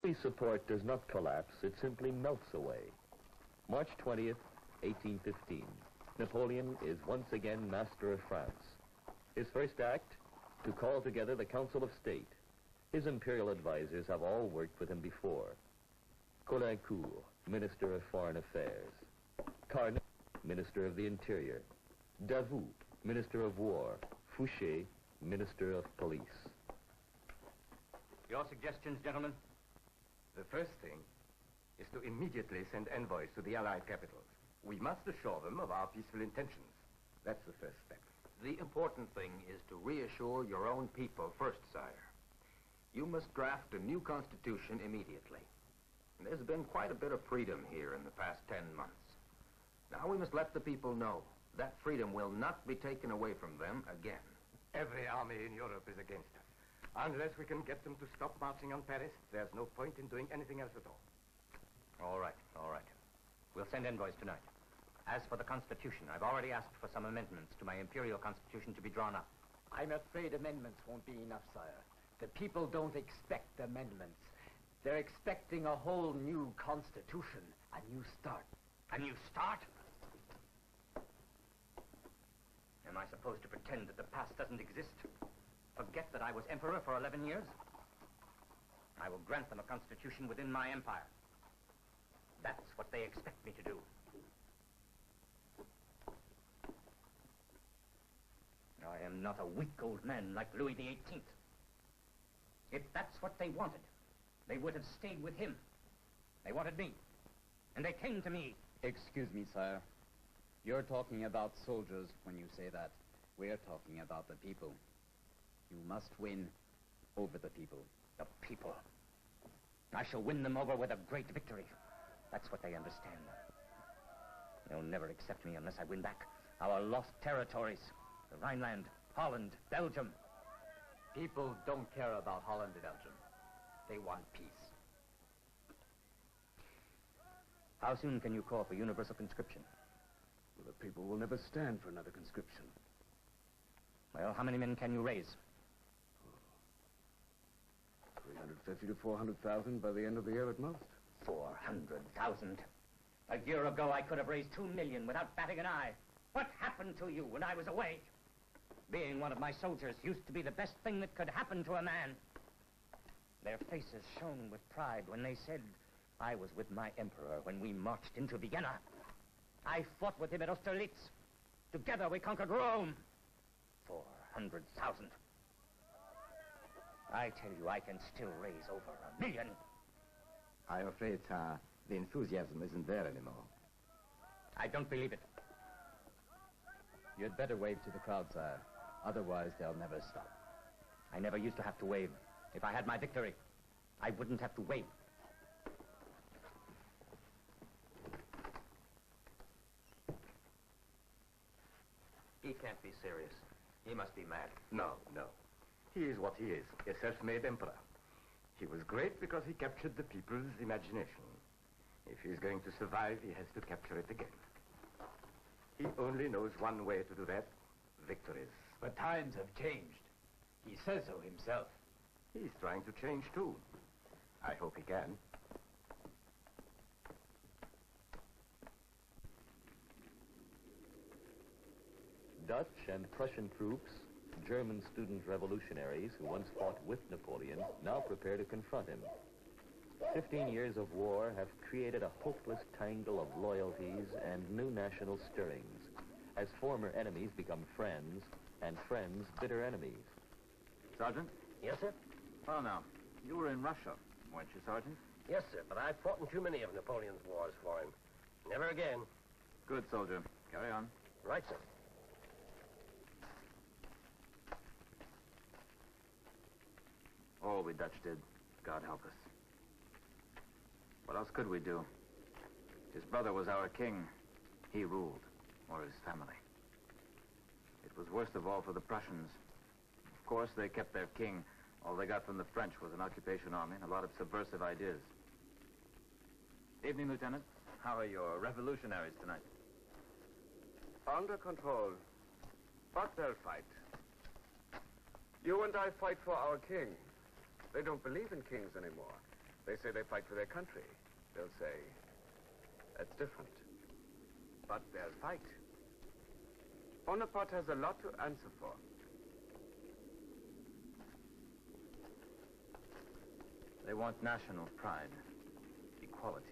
Army support does not collapse, it simply melts away. March 20th, 1815. Napoleon is once again master of France. His first act, to call together the Council of State. His imperial advisors have all worked with him before. Caulaincourt, Minister of Foreign Affairs. Carnot, Minister of the Interior. Davout, Minister of War. Fouché, Minister of Police. Your suggestions, gentlemen? The first thing is to immediately send envoys to the Allied capitals. We must assure them of our peaceful intentions. That's the first step. The important thing is to reassure your own people first, sire. You must draft a new constitution immediately. And there's been quite a bit of freedom here in the past 10 months. Now we must let the people know that freedom will not be taken away from them again. Every army in Europe is against us. Unless we can get them to stop marching on Paris, there's no point in doing anything else at all. All right, all right. We'll send envoys tonight. As for the Constitution, I've already asked for some amendments to my imperial constitution to be drawn up. I'm afraid amendments won't be enough, sire. The people don't expect amendments. They're expecting a whole new constitution, a new start. A new start? Am I supposed to pretend that the past doesn't exist? Forget that I was emperor for 11 years? I will grant them a constitution within my empire. That's what they expect me to do. I am not a weak old man like Louis XVIII. If that's what they wanted, they would have stayed with him. They wanted me, and they came to me. Excuse me, sire. You're talking about soldiers when you say that. We're talking about the people. You must win over the people. The people. I shall win them over with a great victory. That's what they understand. They'll never accept me unless I win back our lost territories. The Rhineland, Holland, Belgium. People don't care about Holland and Belgium. They want peace. How soon can you call for universal conscription? Well, the people will never stand for another conscription. Well, how many men can you raise? 350 to 400,000 by the end of the year at most. 400,000. A year ago, I could have raised 2 million without batting an eye. What happened to you when I was away? Being one of my soldiers used to be the best thing that could happen to a man. Their faces shone with pride when they said, I was with my emperor when we marched into Vienna. I fought with him at Austerlitz. Together we conquered Rome. 400,000. I tell you, I can still raise over 1 million. I'm afraid, sir, the enthusiasm isn't there anymore. I don't believe it. You'd better wave to the crowd, sire. Otherwise, they'll never stop. I never used to have to wave. If I had my victory, I wouldn't have to wave. He can't be serious. He must be mad. No, no. He is what he is, a self-made emperor. He was great because he captured the people's imagination. If he's going to survive, he has to capture it again. He only knows one way to do that: victories. But times have changed. He says so himself. He's trying to change, too. I hope he can. Dutch and Prussian troops, German student revolutionaries who once fought with Napoleon, now prepare to confront him. 15 years of war have created a hopeless tangle of loyalties and new national stirrings, as former enemies become friends, and friends bitter enemies. Sergeant? Yes, sir? Well, now, you were in Russia, weren't you, Sergeant? Yes, sir, but I've fought in too many of Napoleon's wars for him. Never again. Good, soldier. Carry on. Right, sir. All we Dutch did, God help us. What else could we do? His brother was our king. He ruled, or his family. It was worst of all for the Prussians. Of course, they kept their king. All they got from the French was an occupation army and a lot of subversive ideas. Evening, Lieutenant. How are your revolutionaries tonight? Under control. But they'll fight. You and I fight for our king. They don't believe in kings anymore. They say they fight for their country. They'll say, that's different. But they'll fight. Bonaparte has a lot to answer for. They want national pride, equality.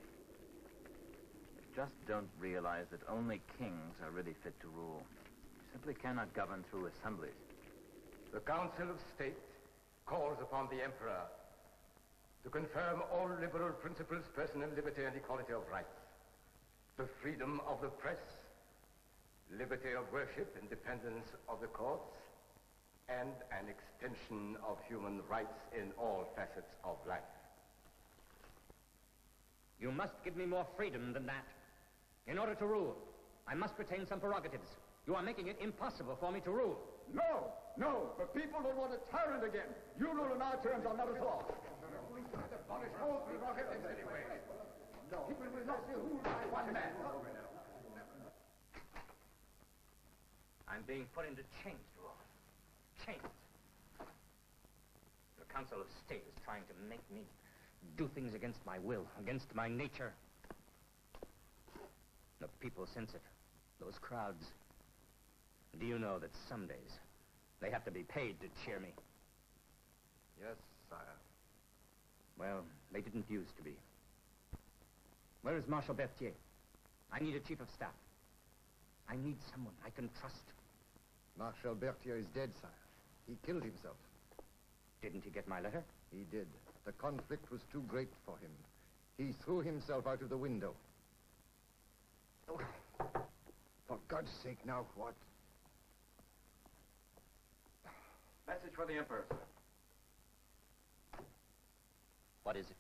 They just don't realize that only kings are really fit to rule. You simply cannot govern through assemblies. The Council of State calls upon the Emperor to confirm all liberal principles, personal liberty and equality of rights, the freedom of the press, liberty of worship, independence of the courts, and an extension of human rights in all facets of life. You must give me more freedom than that. In order to rule, I must retain some prerogatives. You are making it impossible for me to rule. No, no, the people don't want a tyrant again. You rule on our terms, on not at all. Abolish all prerogatives anyway. People will not be ruled by one man. I'm being put into chains, Lord. Chains. The Council of State is trying to make me do things against my will, against my nature. The people sense it. Those crowds. Do you know that some days they have to be paid to cheer me? Yes, sire. Well, they didn't used to be. Where is Marshal Berthier? I need a chief of staff. I need someone I can trust. Marshal Berthier is dead, sire. He killed himself. Didn't he get my letter? He did. The conflict was too great for him. He threw himself out of the window. Oh, for God's sake, now what? Message for the Emperor, sir. What is it?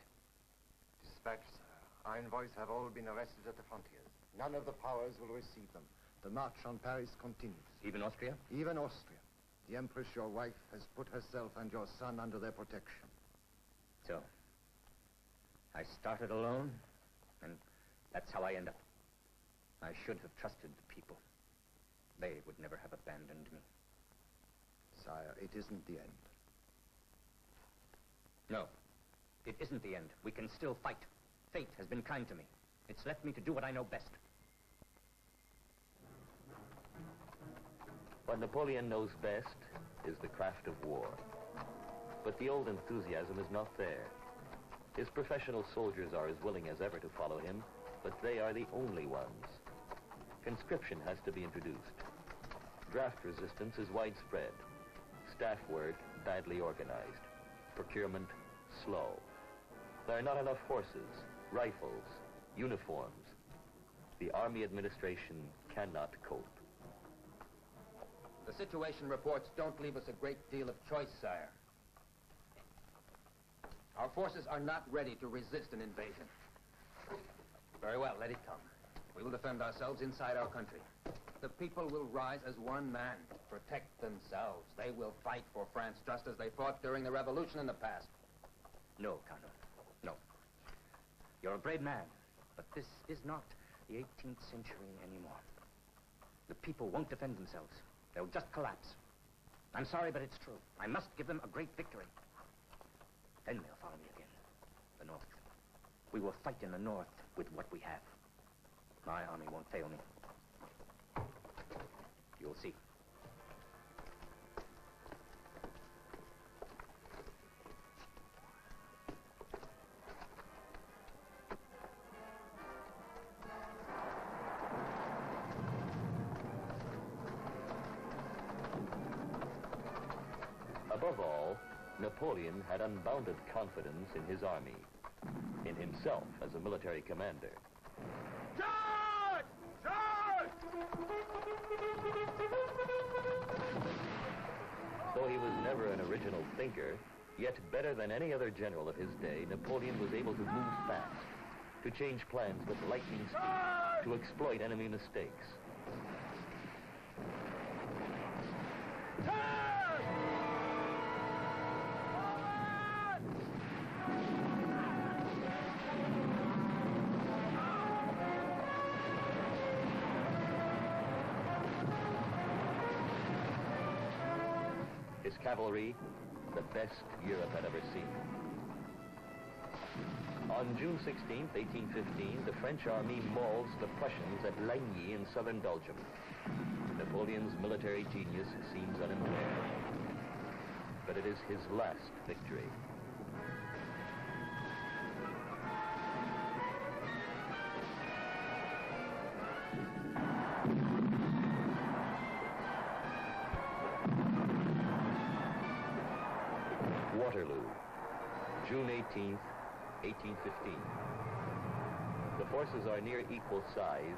Dispatch, sir. Our envoys have all been arrested at the frontiers. None of the powers will receive them. The march on Paris continues. Even Austria? Even Austria. The Empress, your wife, has put herself and your son under their protection. So, I started alone, and that's how I end up. I should have trusted the people. They would never have abandoned me. Sire, it isn't the end. No, it isn't the end. We can still fight. Fate has been kind to me. It's left me to do what I know best. What Napoleon knows best is the craft of war. But the old enthusiasm is not there. His professional soldiers are as willing as ever to follow him, but they are the only ones. Conscription has to be introduced. Draft resistance is widespread. Staff work badly organized. Procurement slow. There are not enough horses, rifles, uniforms. The Army administration cannot cope. The situation reports don't leave us a great deal of choice, sire. Our forces are not ready to resist an invasion. Very well, let it come. We will defend ourselves inside our country. The people will rise as one man, protect themselves. They will fight for France just as they fought during the revolution in the past. No, Colonel. No. You're a brave man, but this is not the 18th century anymore. The people won't defend themselves. They'll just collapse. I'm sorry, but it's true. I must give them a great victory. Then they'll follow me again. The North. We will fight in the North with what we have. My army won't fail me. You'll see. Above all, Napoleon had unbounded confidence in his army, in himself as a military commander. Charge! Charge! Though he was never an original thinker, yet better than any other general of his day, Napoleon was able to move fast, to change plans with lightning speed, to exploit enemy mistakes. His cavalry, the best Europe had ever seen. On June 16, 1815, the French army mauls the Prussians at Ligny in southern Belgium. Napoleon's military genius seems unimpaired, but it is his last victory. Waterloo, June 18th, 1815. The forces are near equal size,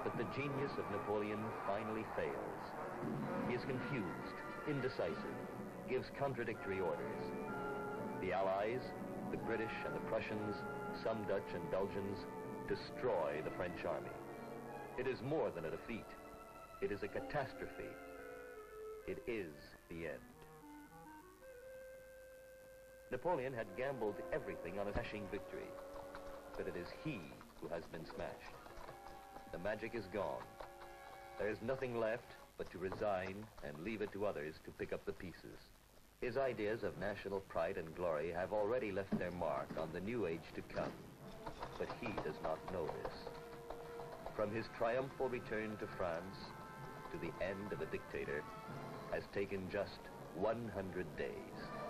but the genius of Napoleon finally fails. He is confused, indecisive, gives contradictory orders. The Allies, the British and the Prussians, some Dutch and Belgians, destroy the French army. It is more than a defeat. It is a catastrophe. It is the end. Napoleon had gambled everything on a smashing victory, but it is he who has been smashed. The magic is gone. There is nothing left but to resign and leave it to others to pick up the pieces. His ideas of national pride and glory have already left their mark on the new age to come, but he does not know this. From his triumphal return to France to the end of a dictator has taken just 100 days.